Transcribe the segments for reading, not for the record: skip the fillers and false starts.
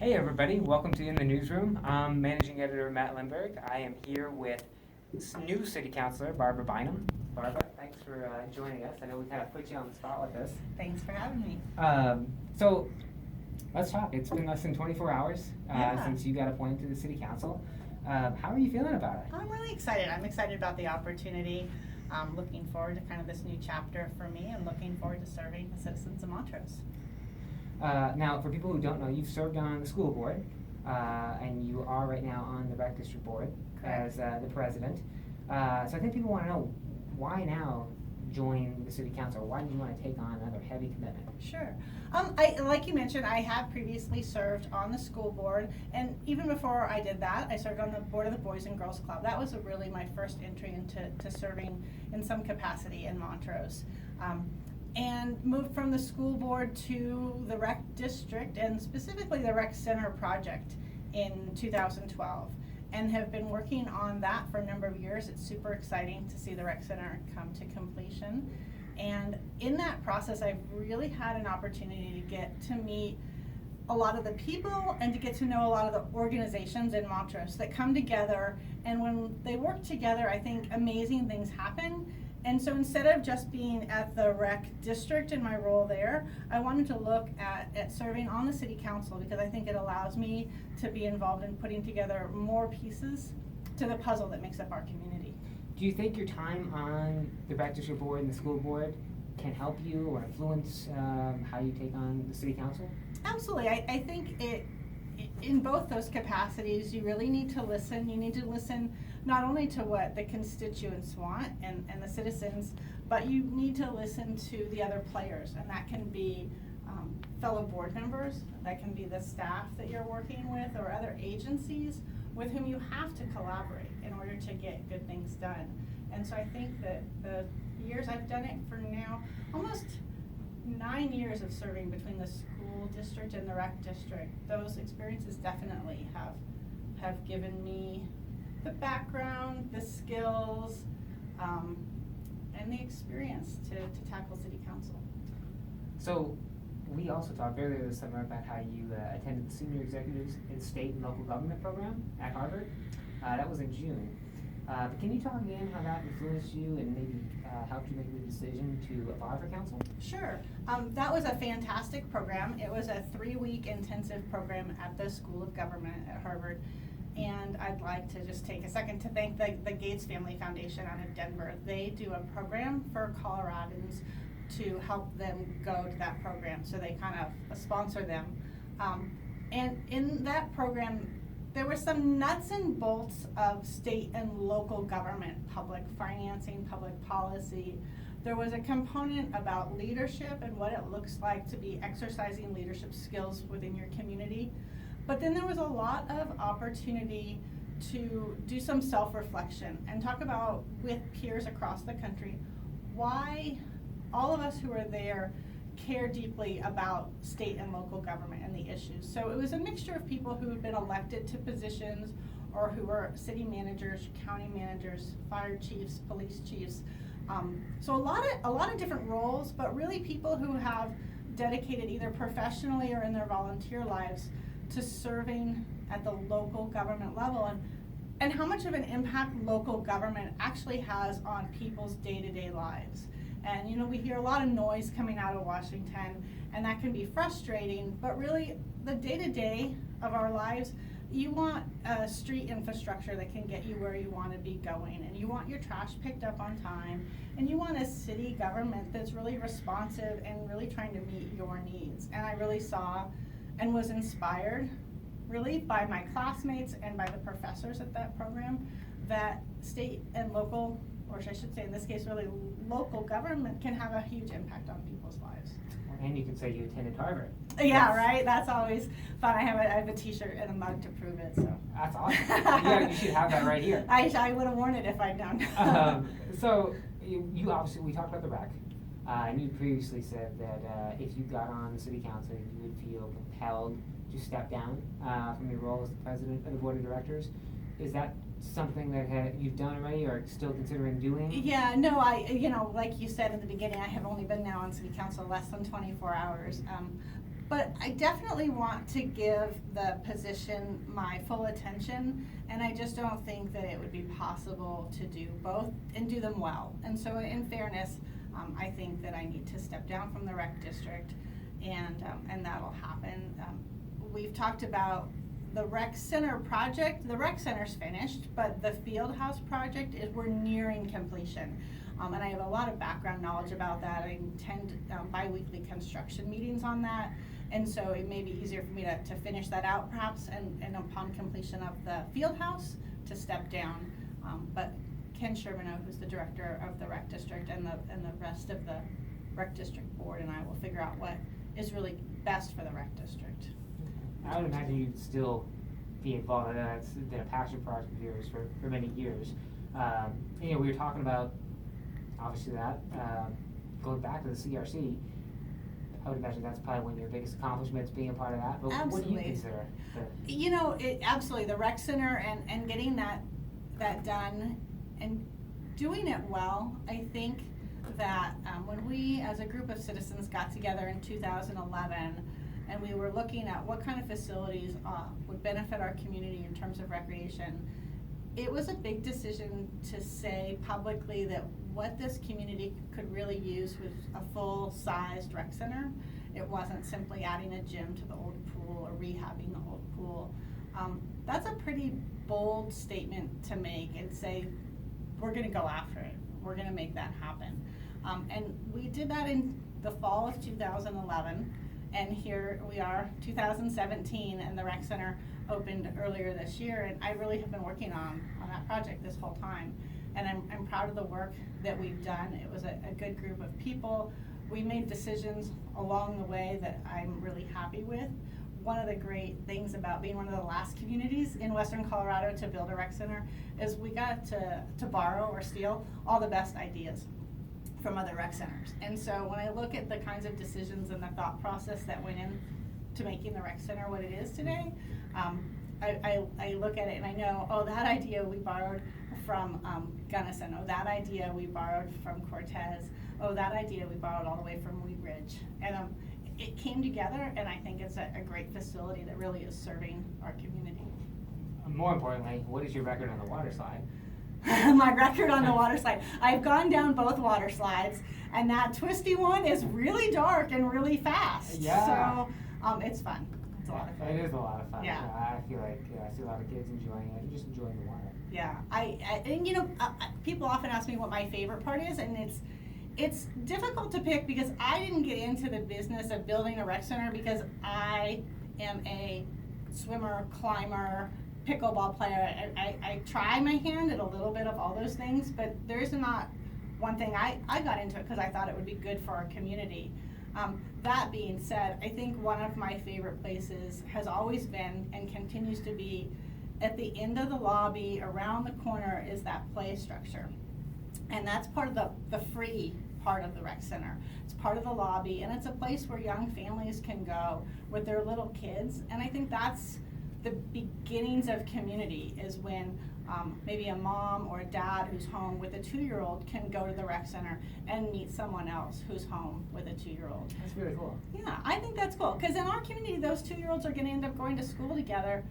Hey everybody, welcome to In the Newsroom. I'm Managing Editor Matt Lindberg. I am here with new City Councilor Barbara Bynum. Barbara, thanks for joining us. I know we kind of put you on the spot with this. Thanks for having me. So let's talk. It's been less than 24 hours Yeah. since you got appointed to the City Council. How are you feeling about it? I'm really excited. I'm excited about the opportunity. I'm looking forward to kind of this new chapter for me and looking forward to serving the citizens of Montrose. Now, for people who don't know, you've served on the school board, and you are right now on the rec district board Correct. as the president. So I think people want to know, why now join the city council? Why did you want to take on another heavy commitment? Sure. Like you mentioned, I have previously served on the school board, and even before I did that, I served on the board of the Boys and Girls Club. That was really my first entry into serving in some capacity in Montrose. And moved from the school board to the rec district and specifically the rec center project in 2012, and have been working on that for a number of years. It's super exciting to see the rec center come to completion. And in that process, I've really had an opportunity to get to meet a lot of the people and to get to know a lot of the organizations in Montrose that come together. And when they work together, I think amazing things happen. And so instead of just being at the rec district in my role there, I wanted to look at serving on the city council, because I think it allows me to be involved in putting together more pieces to the puzzle that makes up our community. Do you think your time on the rec district board and the school board can help you or influence how you take on the city council? Absolutely. I think in both those capacities, you really need to listen. You need to listen not only to what the constituents want and the citizens, but you need to listen to the other players, and that can be fellow board members, that can be the staff that you're working with, or other agencies with whom you have to collaborate in order to get good things done. And so I think that the years I've done it for now, almost 9 years of serving between the school district and the rec district, those experiences definitely have given me the background, the skills, and the experience to tackle city council. So we also talked earlier this summer about how you attended the Senior Executives in State and Local Government program at Harvard. That was in June. But can you talk again how that influenced you and maybe helped you make the decision to apply for council? Sure. That was a fantastic program. It was a 3-week intensive program at the School of Government at Harvard. And I'd like to just take a second to thank the Gates Family Foundation out of Denver. They do a program for Coloradans to help them go to that program. So they kind of sponsor them. And in that program, there were some nuts and bolts of state and local government, public financing, public policy. There was a component about leadership and what it looks like to be exercising leadership skills within your community. But then there was a lot of opportunity to do some self-reflection and talk about, with peers across the country, why all of us who are there care deeply about state and local government and the issues. So it was a mixture of people who had been elected to positions, or who were city managers, county managers, fire chiefs, police chiefs. So a lot of different roles, but really people who have dedicated either professionally or in their volunteer lives to serving at the local government level, and how much of an impact local government actually has on people's day-to-day lives. And you know, we hear a lot of noise coming out of Washington, and that can be frustrating, but really the day-to-day of our lives, you want a street infrastructure that can get you where you want to be going, and you want your trash picked up on time, and you want a city government that's really responsive and really trying to meet your needs. And I really saw and was inspired really by my classmates and by the professors at that program, that state and local, or I should say in this case really local government, can have a huge impact on people's lives. And you could say you attended Harvard. Yeah, right? That's always fun. I have a t-shirt and a mug to prove it, so. That's awesome. Yeah, you should have that right here. I would have worn it if I'd known. So you obviously, we talked about the rec, and you previously said that if you got on the city council, you would feel compelled to step down from your role as the president of the board of directors. Is that something that you've done already or still considering doing? Yeah, no, like you said at the beginning, I have only been now on city council less than 24 hours. But I definitely want to give the position my full attention, and I just don't think that it would be possible to do both and do them well. And so in fairness, I think that I need to step down from the rec district, and that'll happen. We've talked about the rec center project. The rec center's finished, but the field house project we're nearing completion. And I have a lot of background knowledge about that. I attend bi-weekly construction meetings on that. And so it may be easier for me to finish that out perhaps, and upon completion of the field house, to step down. But Ken Shermano, who's the director of the rec district, and the rest of the rec district board, and I will figure out what is really best for the rec district. I would imagine you'd still be involved in that. It's been a passion project of yours for many years. We were talking about, obviously, that going back to the CRC. I would imagine that's probably one of your biggest accomplishments, being a part of that. But Absolutely. What do you consider? Absolutely, the rec center and getting that done and doing it well. I think that when we, as a group of citizens, got together in 2011, and we were looking at what kind of facilities would benefit our community in terms of recreation, it was a big decision to say publicly that what this community could really use was a full-sized rec center. It wasn't simply adding a gym to the old pool or rehabbing the old pool. That's a pretty bold statement to make and say, we're gonna go after it. We're gonna make that happen. And we did that in the fall of 2011, and here we are, 2017, and the rec center opened earlier this year, and I really have been working on that project this whole time. And I'm proud of the work that we've done. It was a good group of people. We made decisions along the way that I'm really happy with. One of the great things about being one of the last communities in Western Colorado to build a rec center is we got to borrow or steal all the best ideas from other rec centers. And so when I look at the kinds of decisions and the thought process that went into making the rec center what it is today, I look at it and I know, oh, that idea we borrowed from Gunnison. Oh, that idea we borrowed from Cortez. Oh, that idea we borrowed all the way from Wheat Ridge. And it came together, and I think it's a great facility that really is serving our community. More importantly, what is your record on the water slide? My record on the water slide. I've gone down both water slides, and that twisty one is really dark and really fast. Yeah. So it's fun. It's a lot of fun. It is a lot of fun. Yeah. I feel like I see a lot of kids enjoying it and just enjoying the water. Yeah. People often ask me what my favorite part is, and it's difficult to pick because I didn't get into the business of building a rec center because I am a swimmer, climber, pickleball player. I try my hand at a little bit of all those things, but there's not one thing. I got into it because I thought it would be good for our community. That being said, I think one of my favorite places has always been and continues to be at the end of the lobby around the corner is that play structure. And that's part of the free part of the rec center. It's part of the lobby, and it's a place where young families can go with their little kids. And I think that's the beginnings of community, is when maybe a mom or a dad who's home with a 2-year-old can go to the rec center and meet someone else who's home with a 2-year-old. That's really cool. Yeah, I think that's cool, because in our community, those 2-year-olds are going to end up going to school together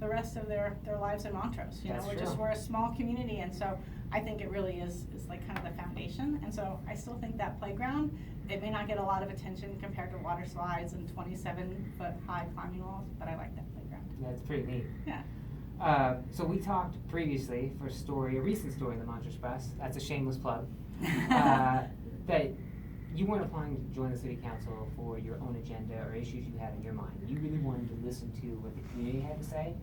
the rest of their lives in Montrose. That's true. We're a small community, and so I think it really is like kind of the foundation. And so I still think that playground, it may not get a lot of attention compared to water slides and 27-foot high climbing walls, but I like that playground. Yeah, it's pretty neat. Yeah. So we talked previously for a recent story in the Montrose Press, that's a shameless plug, that you weren't applying to join the city council for your own agenda or issues you had in your mind. You really wanted to listen to what the community had to say.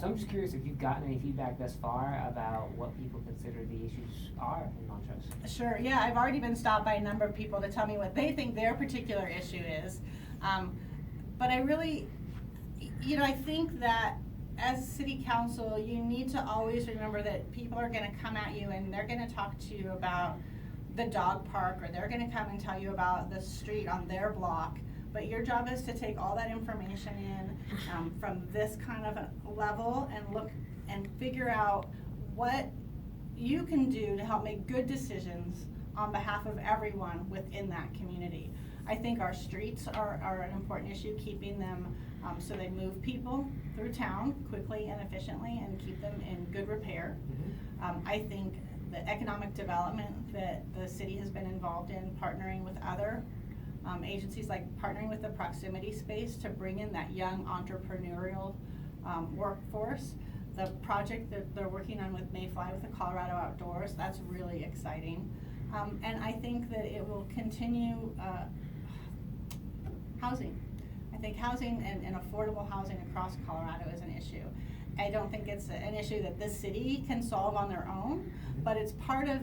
So I'm just curious if you've gotten any feedback thus far about what people consider the issues are in Montrose. Sure, yeah, I've already been stopped by a number of people to tell me what they think their particular issue is. But I really, I think that as city council, you need to always remember that people are gonna come at you and they're gonna talk to you about the dog park, or they're gonna come and tell you about the street on their block. But your job is to take all that information in from this kind of a level and look and figure out what you can do to help make good decisions on behalf of everyone within that community. I think our streets are an important issue, keeping them so they move people through town quickly and efficiently and keep them in good repair. I think the economic development that the city has been involved in, partnering with other agencies, like partnering with the proximity space to bring in that young entrepreneurial workforce. The project that they're working on with Mayfly with the Colorado Outdoors, that's really exciting. And I think that it will continue housing. I think housing and affordable housing across Colorado is an issue. I don't think it's an issue that this city can solve on their own, but it's part of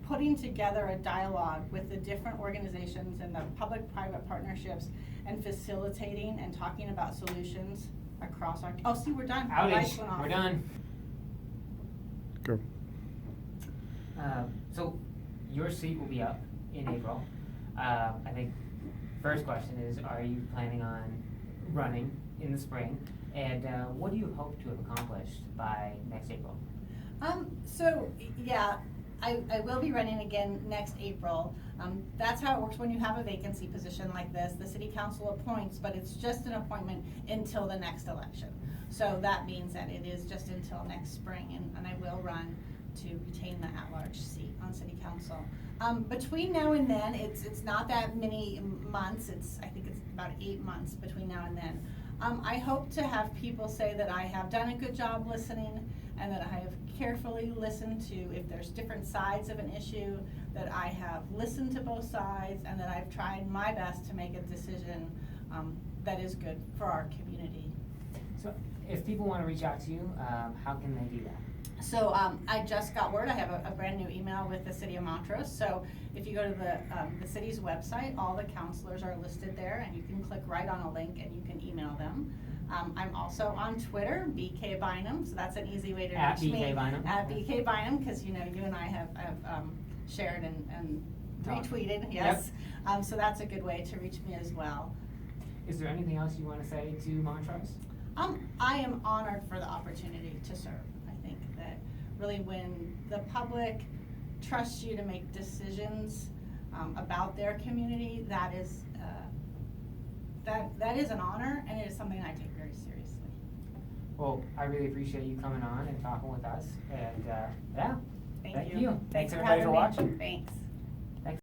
putting together a dialogue with the different organizations and the public-private partnerships and facilitating and talking about solutions across our, oh, see, we're done. The lights went off. We're done. Go. So your seat will be up in April. I think first question is, are you planning on running in the spring? And what do you hope to have accomplished by next April? So yeah, I will be running again next April. That's how it works when you have a vacancy position like this. The city council appoints, but it's just an appointment until the next election. So that means that it is just until next spring, and I will run to retain the at-large seat on city council. Between now and then, it's not that many months. I think it's about 8 months between now and then. I hope to have people say that I have done a good job listening and that I have carefully listened to if there's different sides of an issue, that I have listened to both sides and that I've tried my best to make a decision that is good for our community. So if people want to reach out to you, how can they do that? So I just got word, I have a brand new email with the city of Montrose. So if you go to the city's website, all the counselors are listed there, and you can click right on a link and you can email them. I'm also on Twitter, BK Bynum, so that's an easy way to reach me. BK Bynum. At BK Bynum, because you and I have shared and retweeted, yes. Yep. So that's a good way to reach me as well. Is there anything else you want to say to Montrose? I am honored for the opportunity to serve. I think that really when the public trusts you to make decisions about their community, that is an honor, and it is something I take very seriously. Well, I really appreciate you coming on and talking with us, and yeah, Thank you. Thanks for everybody having for me. watching. Thanks.